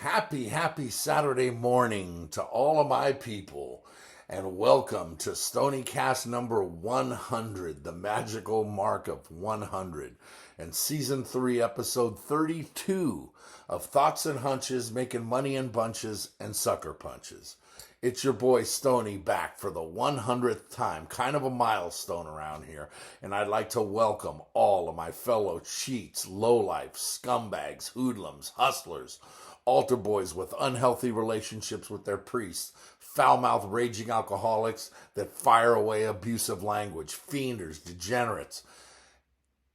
Happy Saturday morning to all of my people, and welcome to Stoniecast number 100, the magical mark of 100, and season 3, episode 32 of Thoughts and Hunches, making money in bunches and sucker punches. It's your boy Stony back for the 100th time, kind of a milestone around here, and I'd like to welcome all of my fellow cheats, lowlifes, scumbags, hoodlums, hustlers, altar boys with unhealthy relationships with their priests, foul-mouthed raging alcoholics that fire away abusive language, fienders, degenerates.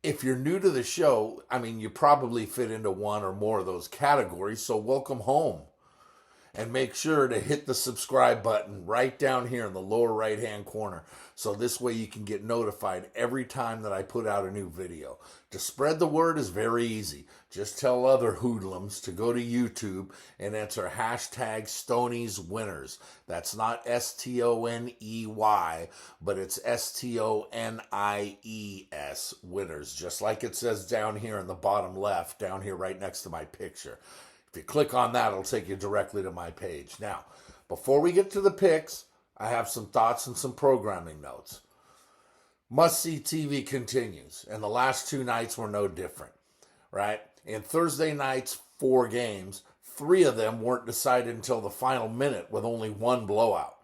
If you're new to the show, you probably fit into one or more of those categories, so welcome home. And make sure to hit the subscribe button right down here in the lower right-hand corner, so this way you can get notified every time that I put out a new video. To spread the word is very easy. Just tell other hoodlums to go to YouTube and enter hashtag STONIE'S winners. That's not STONEY, but it's STONIES winners, just like it says down here in the bottom left, down here right next to my picture. If you click on that, it'll take you directly to my page. Now, before we get to the picks, I have some thoughts and some programming notes. Must-see TV continues, and the last two nights were no different, right? In Thursday night's 4 games, 3 of them weren't decided until the final minute with only one blowout.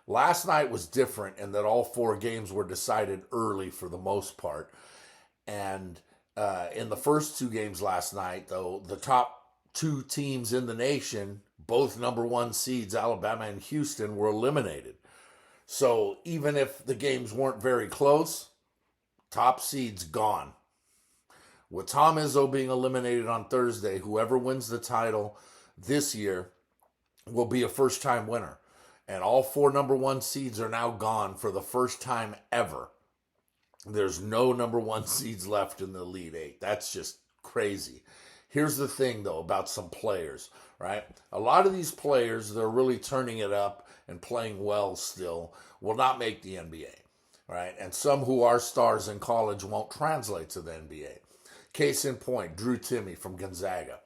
Last night was different in that all 4 games were decided early for the most part. And in the first 2 games last night, though, the top 2 teams in the nation, both number 1 seeds, Alabama and Houston, were eliminated. So even if the games weren't very close, top seeds gone. With Tom Izzo being eliminated on Thursday, whoever wins the title this year will be a first-time winner. And all 4 number 1 seeds are now gone for the first time ever. There's no number 1 seeds left in the Elite 8. That's just crazy. Here's the thing, though, about some players, right? A lot of these players, they're really turning it up and playing well still, will not make the NBA, right? And some who are stars in college won't translate to the NBA. Case in point, Drew Timme from Gonzaga.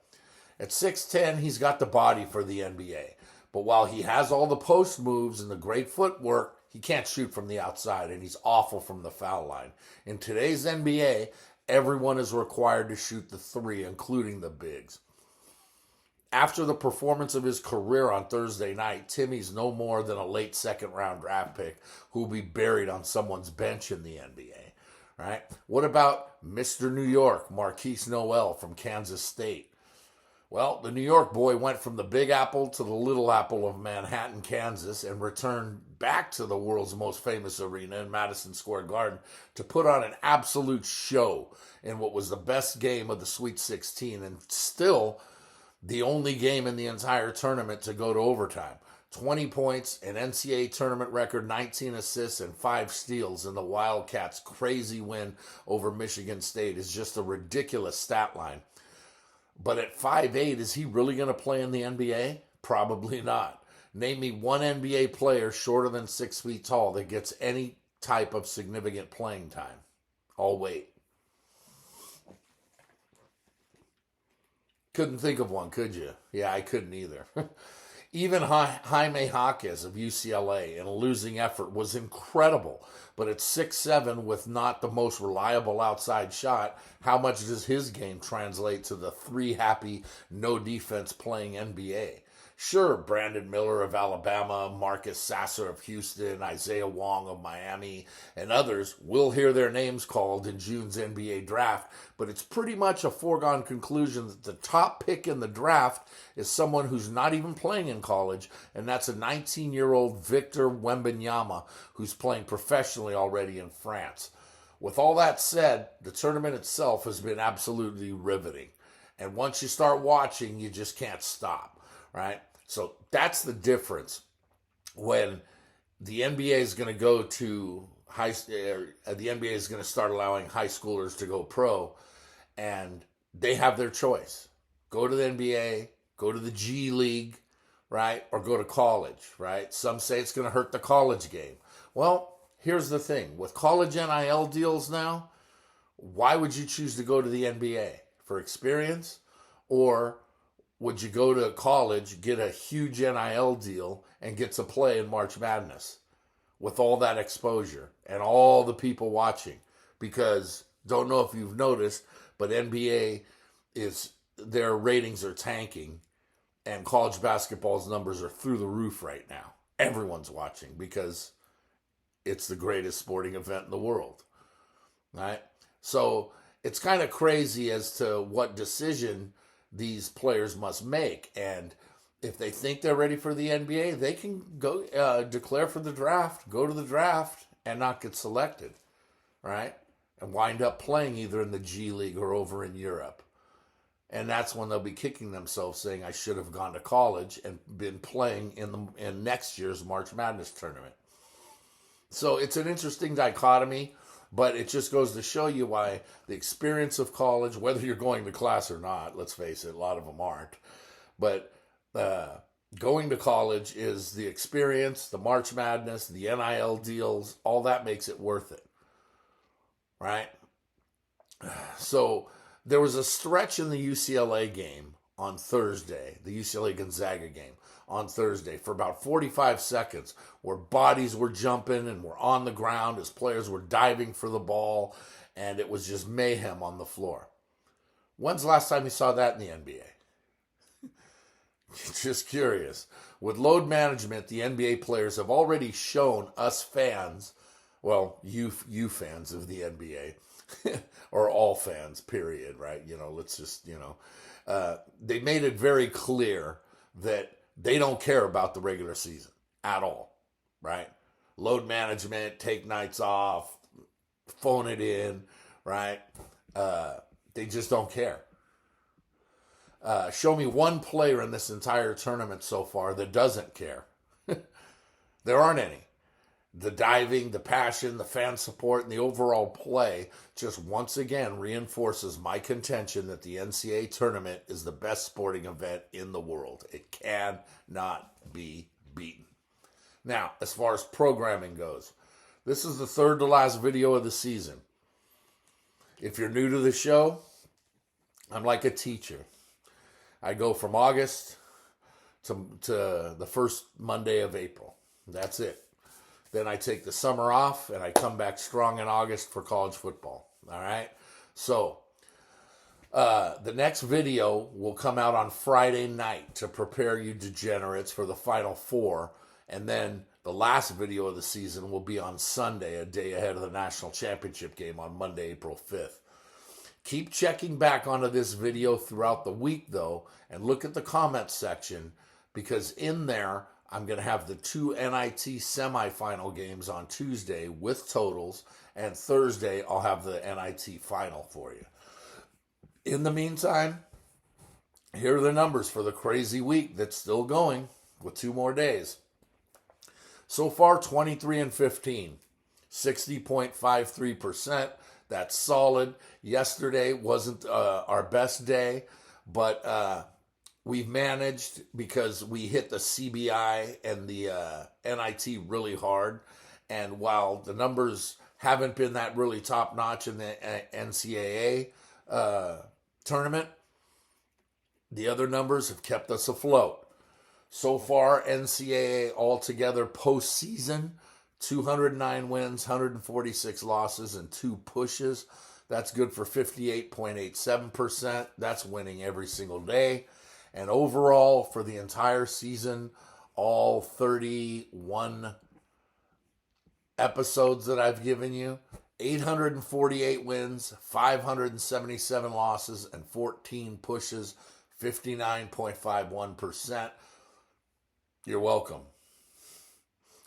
At 6'10", he's got the body for the NBA. But while he has all the post moves and the great footwork, he can't shoot from the outside, and he's awful from the foul line. In today's NBA, everyone is required to shoot the 3, including the bigs. After the performance of his career on Thursday night, Timmy's no more than a late second-round draft pick who will be buried on someone's bench in the NBA. Right? What about Mr. New York, Marquise Noel from Kansas State? Well, the New York boy went from the Big Apple to the Little Apple of Manhattan, Kansas, and returned back to the world's most famous arena in Madison Square Garden to put on an absolute show in what was the best game of the Sweet 16 and still the only game in the entire tournament to go to overtime. 20 points, an NCAA tournament record, 19 assists, and 5 steals in the Wildcats' crazy win over Michigan State is just a ridiculous stat line. But at 5'8", is he really going to play in the NBA? Probably not. Name me one NBA player shorter than 6 feet tall that gets any type of significant playing time. I'll wait. Couldn't think of one, could you? Yeah, I couldn't either. Even Jaime Jaquez of UCLA in a losing effort was incredible. But at 6'7", with not the most reliable outside shot, how much does his game translate to the 3 happy, no defense playing NBA? Sure, Brandon Miller of Alabama, Marcus Sasser of Houston, Isaiah Wong of Miami, and others will hear their names called in June's NBA draft, but it's pretty much a foregone conclusion that the top pick in the draft is someone who's not even playing in college, and that's a 19-year-old Victor Wembanyama who's playing professionally already in France. With all that said, the tournament itself has been absolutely riveting, and once you start watching, you just can't stop, right? So that's the difference when the NBA is going to go to the NBA is going to start allowing high schoolers to go pro, and they have their choice. Go to the NBA, go to the G League, right? Or go to college, right? Some say it's going to hurt the college game. Well, here's the thing. With college NIL deals now, why would you choose to go to the NBA? For experience or would you go to college, get a huge NIL deal, and get to play in March Madness with all that exposure and all the people watching? Because, don't know if you've noticed, but NBA their ratings are tanking, and college basketball's numbers are through the roof right now. Everyone's watching because it's the greatest sporting event in the world, right? So it's kind of crazy as to what decision these players must make. And if they think they're ready for the NBA, they can go declare for the draft, go to the draft, and not get selected, right? And wind up playing either in the G League or over in Europe. And that's when they'll be kicking themselves, saying, I should have gone to college and been playing in next year's March Madness tournament. So it's an interesting dichotomy, but it just goes to show you why the experience of college, whether you're going to class or not, let's face it, a lot of them aren't, but going to college is the experience, the March Madness, the NIL deals, all that makes it worth it, right? So there was a stretch in the UCLA game on Thursday, the UCLA-Gonzaga game on Thursday, for about 45 seconds where bodies were jumping and were on the ground as players were diving for the ball, and it was just mayhem on the floor. When's the last time you saw that in the NBA? Just curious. With load management, the NBA players have already shown us fans, well, you fans of the NBA, or all fans, period, right? Let's just, they made it very clear that they don't care about the regular season at all, right? Load management, take nights off, phone it in, right? They just don't care. Show me one player in this entire tournament so far that doesn't care. There aren't any. The diving, the passion, the fan support, and the overall play just once again reinforces my contention that the NCAA tournament is the best sporting event in the world. It cannot be beaten. Now, as far as programming goes, this is the third to last video of the season. If you're new to the show, I'm like a teacher. I go from August to the first Monday of April. That's it. Then I take the summer off, and I come back strong in August for college football. All right? So, the next video will come out on Friday night to prepare you degenerates for the Final Four. And then the last video of the season will be on Sunday, a day ahead of the national championship game on Monday, April 5th. Keep checking back onto this video throughout the week, though, and look at the comments section, because in there, I'm going to have the 2 NIT semifinal games on Tuesday with totals, and Thursday I'll have the NIT final for you. In the meantime, here are the numbers for the crazy week that's still going with 2 more days. So far, 23-15, 60.53%. That's solid. Yesterday wasn't our best day, but we've managed because we hit the CBI and the NIT really hard. And while the numbers haven't been that really top-notch in the NCAA tournament, the other numbers have kept us afloat. So far, NCAA altogether postseason, 209 wins, 146 losses, and 2 pushes. That's good for 58.87%. That's winning every single day. And overall, for the entire season, all 31 episodes that I've given you, 848 wins, 577 losses, and 14 pushes, 59.51%. You're welcome.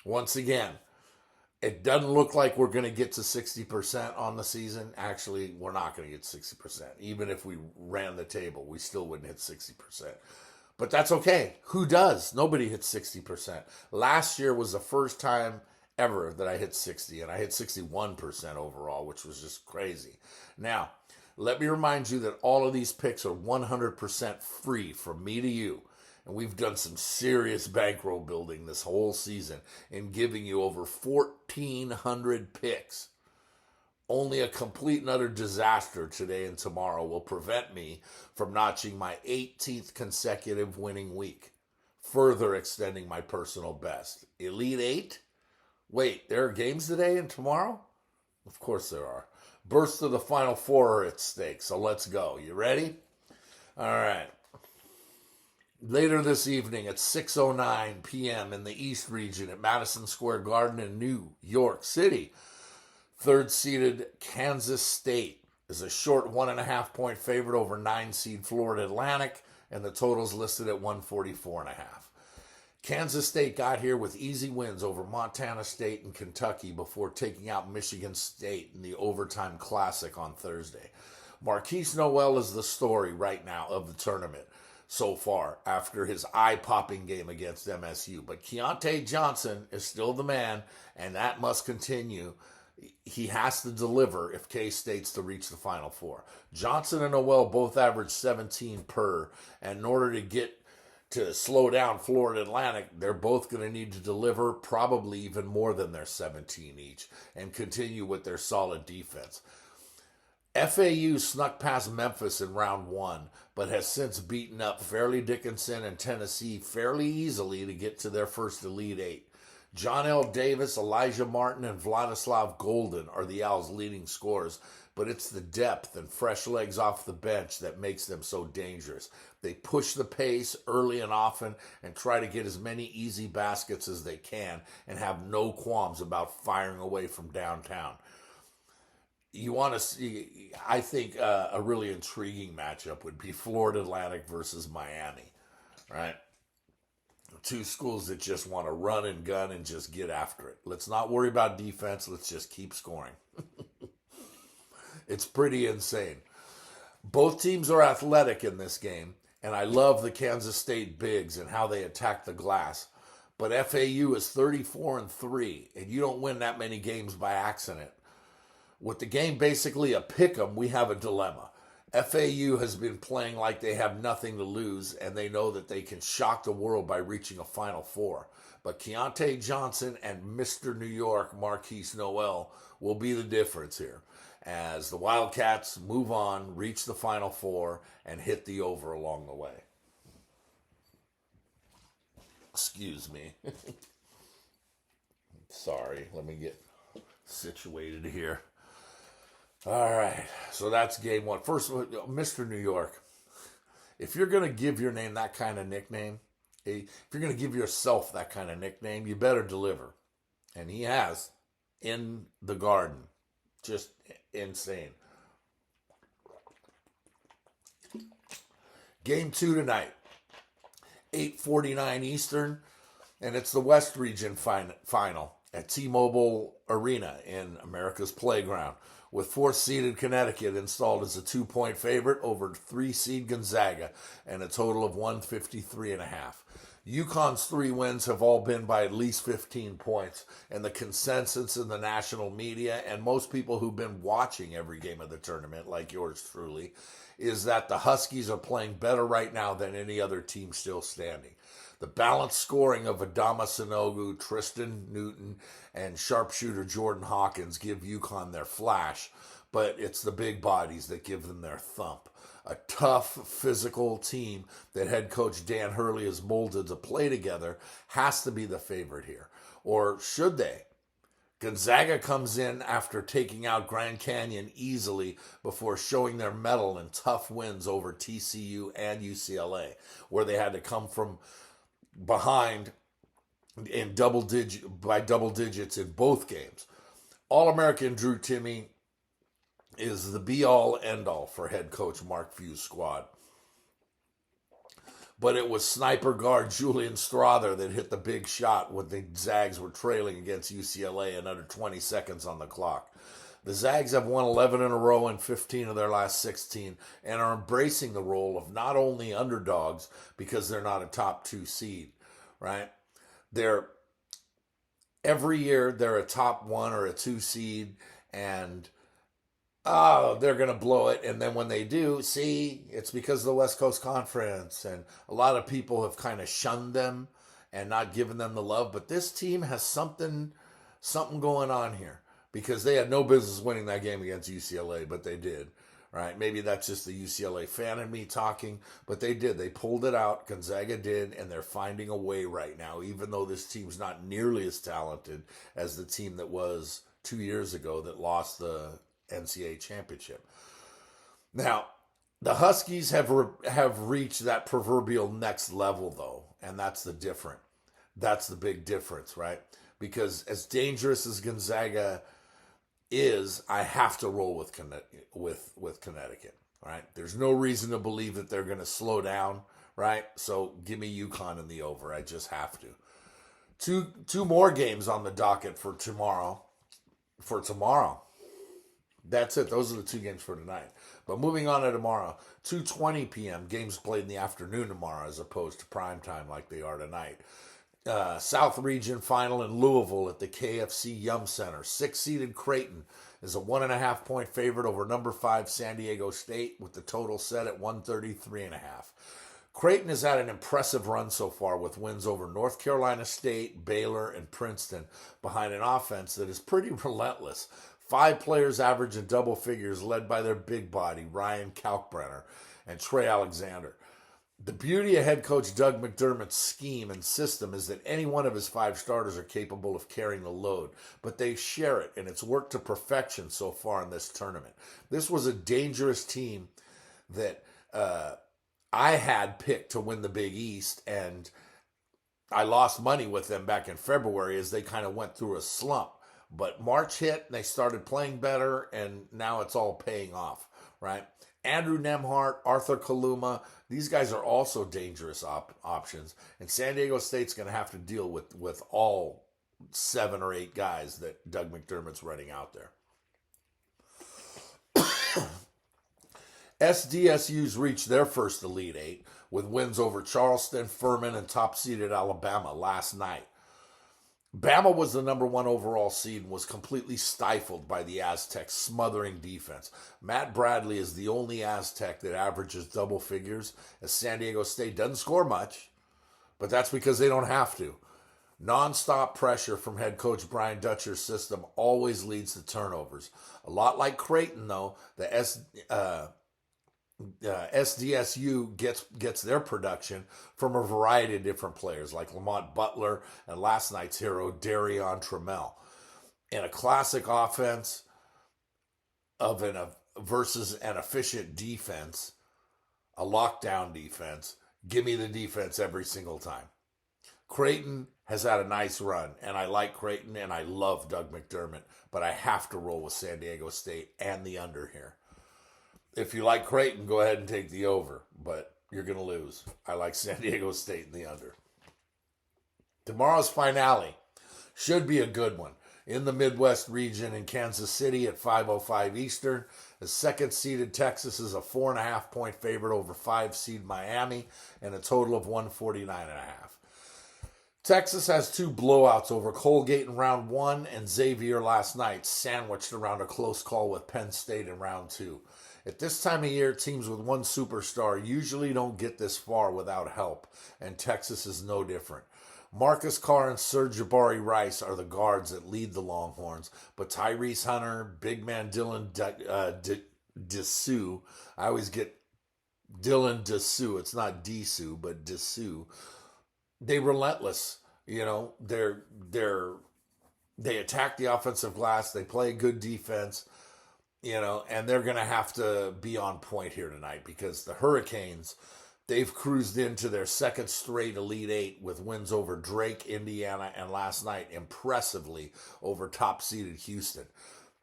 Once again, it doesn't look like we're going to get to 60% on the season. Actually, we're not going to get 60%. Even if we ran the table, we still wouldn't hit 60%. But that's okay. Who does? Nobody hits 60%. Last year was the first time ever that I hit 60, and I hit 61% overall, which was just crazy. Now, let me remind you that all of these picks are 100% free from me to you. And we've done some serious bankroll building this whole season in giving you over 1,400 picks. Only a complete and utter disaster today and tomorrow will prevent me from notching my 18th consecutive winning week, further extending my personal best. Elite Eight? Wait, there are games today and tomorrow? Of course there are. Bursts to the Final Four are at stake, so let's go. You ready? All right. Later this evening at 6:09 p.m. in the East region at Madison Square Garden in New York City, third-seeded Kansas State is a short 1.5-point favorite over 9-seed Florida Atlantic, and the total's listed at 144.5. Kansas State got here with easy wins over Montana State and Kentucky before taking out Michigan State in the overtime classic on Thursday. Marquise Noel is the story right now of the tournament so far after his eye-popping game against MSU. But Keontae Johnson is still the man, and that must continue. He has to deliver if K-State's to reach the Final Four. Johnson and Noel both average 17 per, and in order to slow down Florida Atlantic, they're both going to need to deliver probably even more than their 17 each and continue with their solid defense. FAU snuck past Memphis in round one, but has since beaten up Fairleigh Dickinson and Tennessee fairly easily to get to their first Elite Eight. John L. Davis, Elijah Martin, and Vladislav Golden are the Owls' leading scorers, but it's the depth and fresh legs off the bench that makes them so dangerous. They push the pace early and often and try to get as many easy baskets as they can and have no qualms about firing away from downtown. You want to see, I think, a really intriguing matchup would be Florida Atlantic versus Miami, right? Two schools that just want to run and gun and just get after it. Let's not worry about defense. Let's just keep scoring. It's pretty insane. Both teams are athletic in this game, and I love the Kansas State bigs and how they attack the glass. But FAU is 34-3, and you don't win that many games by accident. With the game basically a pick'em, we have a dilemma. FAU has been playing like they have nothing to lose, and they know that they can shock the world by reaching a Final Four. But Keontae Johnson and Mr. New York, Marquise Noel, will be the difference here as the Wildcats move on, reach the Final Four, and hit the over along the way. Excuse me. Sorry, let me get situated here. All right, so that's game one. First, Mr. New York, if you're going to give your name that kind of nickname, if you're going to give yourself that kind of nickname, you better deliver. And he has in the Garden. Just insane. Game two tonight, 8:49 Eastern, and it's the West Region final at T-Mobile Arena in America's Playground, with fourth-seeded Connecticut installed as a 2-point favorite over 3-seed Gonzaga and a total of 153.5. UConn's 3 wins have all been by at least 15 points, and the consensus in the national media and most people who've been watching every game of the tournament, like yours truly, is that the Huskies are playing better right now than any other team still standing. The balanced scoring of Adama Sanogo, Tristan Newton, and sharpshooter Jordan Hawkins give UConn their flash, but it's the big bodies that give them their thump. A tough, physical team that head coach Dan Hurley has molded to play together has to be the favorite here. Or should they? Gonzaga comes in after taking out Grand Canyon easily before showing their mettle in tough wins over TCU and UCLA, where they had to come from behind in double digits in both games. All-American Drew Timme is the be-all, end-all for head coach Mark Few's squad. But it was sniper guard Julian Strother that hit the big shot when the Zags were trailing against UCLA and under 20 seconds on the clock. The Zags have won 11 in a row and 15 of their last 16 and are embracing the role of not only underdogs because they're not a top 2 seed, right? Every year they're a top 1 or a 2 seed and they're going to blow it. And then when they do, it's because of the West Coast Conference. And a lot of people have kind of shunned them and not given them the love. But this team has something going on here. because they had no business winning that game against UCLA, but they did. Right? Maybe that's just the UCLA fan in me talking, but they did. They pulled it out. Gonzaga did, and they're finding a way right now, even though this team's not nearly as talented as the team that was 2 years ago that lost the NCAA championship. Now, the Huskies have reached that proverbial next level, though, and that's the big difference, right? Because as dangerous as Gonzaga is, I have to roll with Connecticut, right? There's no reason to believe that they're going to slow down, right? So give me UConn in the over. I just have to. Two more games on the docket for tomorrow. That's it. Those are the two games for tonight. But moving on to tomorrow, 2:20 p.m. Games played in the afternoon tomorrow as opposed to prime time like they are tonight. South Region final in Louisville at the KFC Yum Center. 6-seeded Creighton is a 1.5-point favorite over number 5 San Diego State with the total set at 133.5. Creighton has had an impressive run so far with wins over North Carolina State, Baylor, and Princeton behind an offense that is pretty relentless. 5 players average in double figures led by their big body, Ryan Kalkbrenner and Trey Alexander. The beauty of head coach Doug McDermott's scheme and system is that any one of his 5 starters are capable of carrying the load, but they share it, and it's worked to perfection so far in this tournament. This was a dangerous team that I had picked to win the Big East, and I lost money with them back in February as they kind of went through a slump. But March hit, and they started playing better, and now it's all paying off, right? Andrew Nembhard, Arthur Kaluma, these guys are also dangerous options. And San Diego State's going to have to deal with all 7 or 8 guys that Doug McDermott's running out there. SDSU's reached their first Elite 8 with wins over Charleston, Furman, and top-seeded Alabama last night. Bama was the number 1 overall seed and was completely stifled by the Aztecs' smothering defense. Matt Bradley is the only Aztec that averages double figures, as San Diego State doesn't score much, but that's because they don't have to. Non-stop pressure from head coach Brian Dutcher's system always leads to turnovers. A lot like Creighton, though, the SDSU gets their production from a variety of different players like Lamont Butler and last night's hero Darion Trammell. In a classic offense versus an efficient defense, a lockdown defense, give me the defense every single time. Creighton has had a nice run, and I like Creighton, and I love Doug McDermott, but I have to roll with San Diego State and the under here. If you like Creighton, go ahead and take the over, but you're going to lose. I like San Diego State in the under. Tomorrow's finale should be a good one. In the Midwest region in Kansas City at 5:05 Eastern, the second-seeded Texas is a 4.5-point favorite over 5-seed Miami and a total of 149.5. Texas has 2 blowouts over Colgate in round 1 and Xavier last night, sandwiched around a close call with Penn State in round 2. At this time of year, teams with 1 superstar usually don't get this far without help, and Texas is no different. Marcus Carr and Serge Jabari Rice are the guards that lead the Longhorns, but Tyrese Hunter, big man Dylan Dessou, I always get Dylan Dessou, it's not Dessou, but Dessou, they're relentless. You know, they attack the offensive glass, they play good defense. You know, and they're going to have to be on point here tonight because the Hurricanes, they've cruised into their second straight Elite 8 with wins over Drake, Indiana, and last night, impressively, over top-seeded Houston.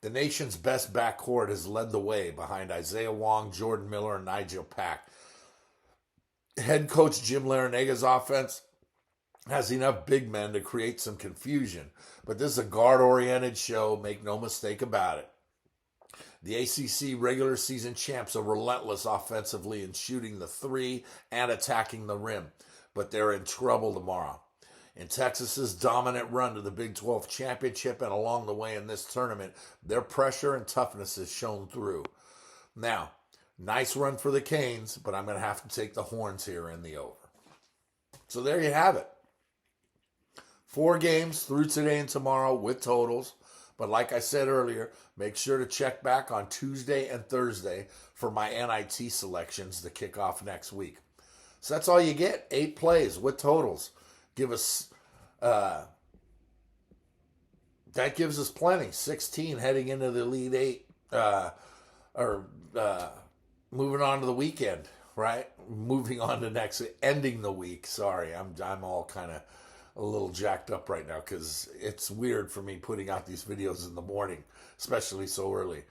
The nation's best backcourt has led the way behind Isaiah Wong, Jordan Miller, and Nigel Pack. Head coach Jim Laranaga's offense has enough big men to create some confusion, but this is a guard-oriented show, make no mistake about it. The ACC regular season champs are relentless offensively in shooting the 3 and attacking the rim, but they're in trouble tomorrow. In Texas's dominant run to the Big 12 championship and along the way in this tournament, their pressure and toughness has shown through. Now, nice run for the Canes, but I'm going to have to take the Horns here in the over. So there you have it. 4 games through today and tomorrow with totals. But like I said earlier, make sure to check back on Tuesday and Thursday for my NIT selections to kick off next week. So that's all you get. 8 plays with totals. That gives us plenty. 16 heading into the Elite 8. Moving on to the weekend, right? Moving on to ending the week. Sorry, I'm all kind of a little jacked up right now because it's weird for me putting out these videos in the morning, especially so early.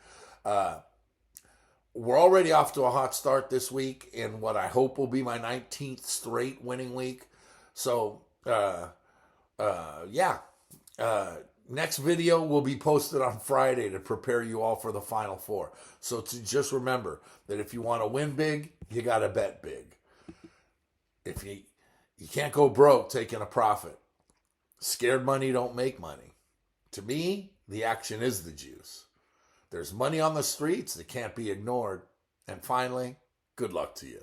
We're already off to a hot start this week in what I hope will be my 19th straight winning week. So, next video will be posted on Friday to prepare you all for the Final Four. So just remember that if you want to win big, you got to bet big. If you can't go broke taking a profit. Scared money don't make money. To me, the action is the juice. There's money on the streets that can't be ignored. And finally, good luck to you.